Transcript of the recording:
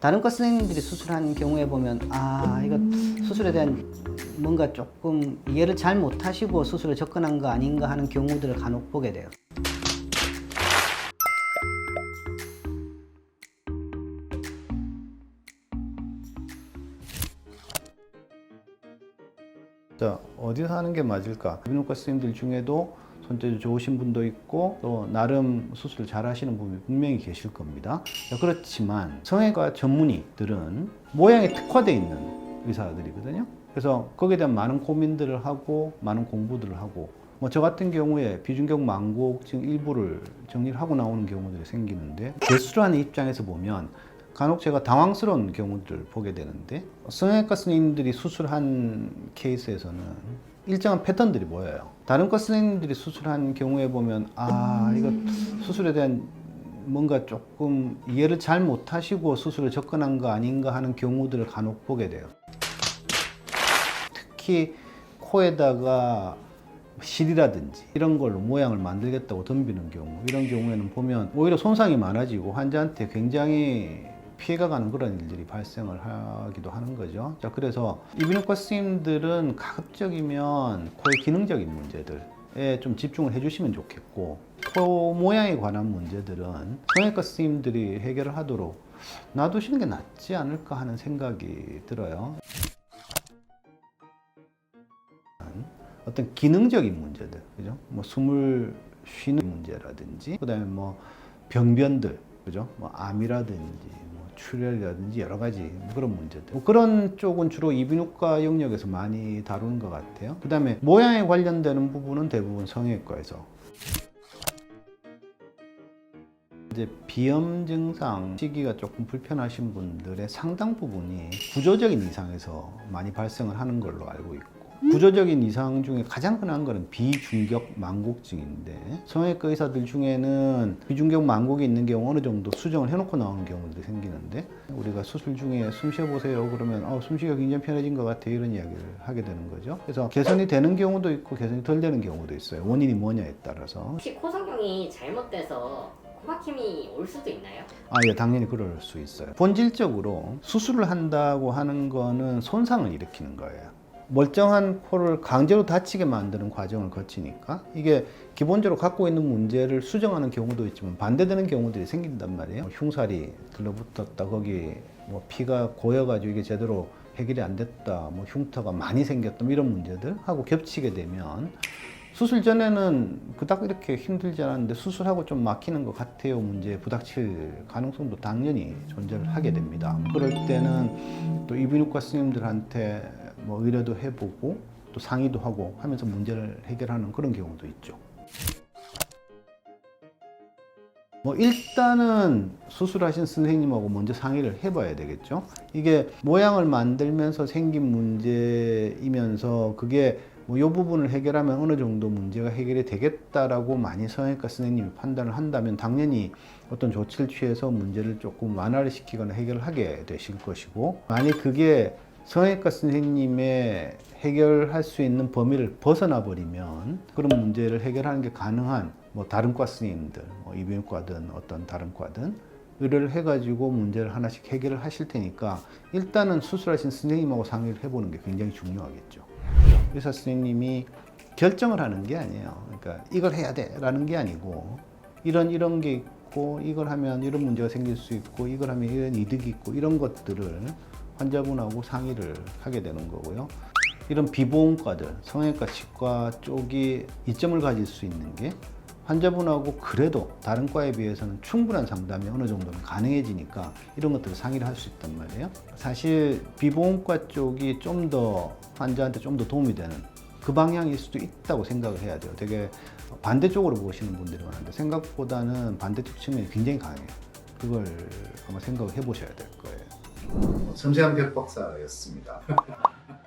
다른 과 선생님들이 수술한 경우에 보면 이거 수술에 대한 뭔가 조금 이해를 잘 못하시고 수술에 접근한 거 아닌가 하는 경우들을 간혹 보게 돼요. 자, 어디서 하는 게 맞을까? 이비인후과 선생님들 중에도 손재주 좋으신 분도 있고 또 나름 수술을 잘 하시는 분이 분명히 계실 겁니다. 자, 그렇지만 성형외과 전문의들은 모양에 특화되어 있는 의사들이거든요. 그래서 거기에 대한 많은 고민들을 하고 많은 공부들을 하고 저 같은 경우에 비중격 망곡증 일부를 정리를 하고 나오는 경우들이 생기는데 개수라는 입장에서 보면 간혹 제가 당황스러운 경우들을 보게 되는데 성형외과 선생님들이 수술한 케이스에서는 일정한 패턴들이 보여요. 다른 과 선생님들이 수술한 경우에 보면 이거 수술에 대한 뭔가 조금 이해를 잘 못하시고 수술에 접근한 거 아닌가 하는 경우들을 간혹 보게 돼요. 특히 코에다가 실이라든지 이런 걸로 모양을 만들겠다고 덤비는 경우, 이런 경우에는 보면 오히려 손상이 많아지고 환자한테 굉장히 피해가 가는 그런 일들이 발생을 하기도 하는 거죠. 자, 그래서 이비인후과 선생님들은 가급적이면 코의 기능적인 문제들에 좀 집중을 해주시면 좋겠고, 코 모양에 관한 문제들은 성형외과 선생님들이 해결을 하도록 놔두시는 게 낫지 않을까 하는 생각이 들어요. 어떤 기능적인 문제들, 그죠? 숨을 쉬는 문제라든지, 그다음에 병변들, 그죠? 암이라든지, 출혈이라든지 여러 가지 그런 문제들. 그런 쪽은 주로 이비인후과 영역에서 많이 다루는 것 같아요. 그다음에 모양에 관련되는 부분은 대부분 성형외과에서. 이제 비염 증상, 시기가 조금 불편하신 분들의 상당 부분이 구조적인 이상에서 많이 발생을 하는 걸로 알고 있고, 구조적인 이상 중에 가장 흔한 거는 비중격 망곡증인데, 성형외과 의사들 중에는 비중격 망곡이 있는 경우 어느 정도 수정을 해놓고 나오는 경우들이 생기는데, 우리가 수술 중에 숨 쉬어보세요 그러면 숨쉬기가 굉장히 편해진 것 같아요, 이런 이야기를 하게 되는 거죠. 그래서 개선이 되는 경우도 있고 개선이 덜 되는 경우도 있어요. 원인이 뭐냐에 따라서. 혹시 코 성형이 잘못돼서 코막힘이 올 수도 있나요? 예, 당연히 그럴 수 있어요. 본질적으로 수술을 한다고 하는 거는 손상을 일으키는 거예요. 멀쩡한 코를 강제로 다치게 만드는 과정을 거치니까 이게 기본적으로 갖고 있는 문제를 수정하는 경우도 있지만 반대되는 경우들이 생긴단 말이에요. 흉살이 들러붙었다, 거기 피가 고여가지고 이게 제대로 해결이 안 됐다, 흉터가 많이 생겼다, 이런 문제들하고 겹치게 되면 수술 전에는 그닥 이렇게 힘들지 않았는데 수술하고 좀 막히는 것 같아요 문제에 부닥칠 가능성도 당연히 존재를 하게 됩니다. 그럴 때는 또 이비인후과 선생님들한테 의뢰도 해보고 또 상의도 하고 하면서 문제를 해결하는 그런 경우도 있죠. 일단은 수술하신 선생님하고 먼저 상의를 해봐야 되겠죠. 이게 모양을 만들면서 생긴 문제이면서 그게 이 부분을 해결하면 어느 정도 문제가 해결이 되겠다라고 많이 성형외과 선생님이 판단을 한다면 당연히 어떤 조치를 취해서 문제를 조금 완화를 시키거나 해결을 하게 되실 것이고, 만약 그게 성형외과 선생님의 해결할 수 있는 범위를 벗어나 버리면 그런 문제를 해결하는 게 가능한 다른 과 선생님들, 이비인후과든 어떤 다른 과든 의뢰를 해가지고 문제를 하나씩 해결을 하실 테니까 일단은 수술하신 선생님하고 상의를 해보는 게 굉장히 중요하겠죠. 의사 선생님이 결정을 하는 게 아니에요. 그러니까 이걸 해야 돼라는 게 아니고 이런 게 있고 이걸 하면 이런 문제가 생길 수 있고 이걸 하면 이런 이득이 있고 이런 것들을 환자분하고 상의를 하게 되는 거고요. 이런 비보험과들, 성형외과 치과 쪽이 이점을 가질 수 있는 게 환자분하고 그래도 다른 과에 비해서는 충분한 상담이 어느 정도는 가능해지니까 이런 것들을 상의를 할 수 있단 말이에요. 사실 비보험과 쪽이 좀 더 환자한테 좀 더 도움이 되는 그 방향일 수도 있다고 생각을 해야 돼요. 되게 반대쪽으로 보시는 분들이 많은데 생각보다는 반대쪽 측면이 굉장히 강해요. 그걸 아마 생각을 해보셔야 될 거예요. 섬세한 벽 박사였습니다.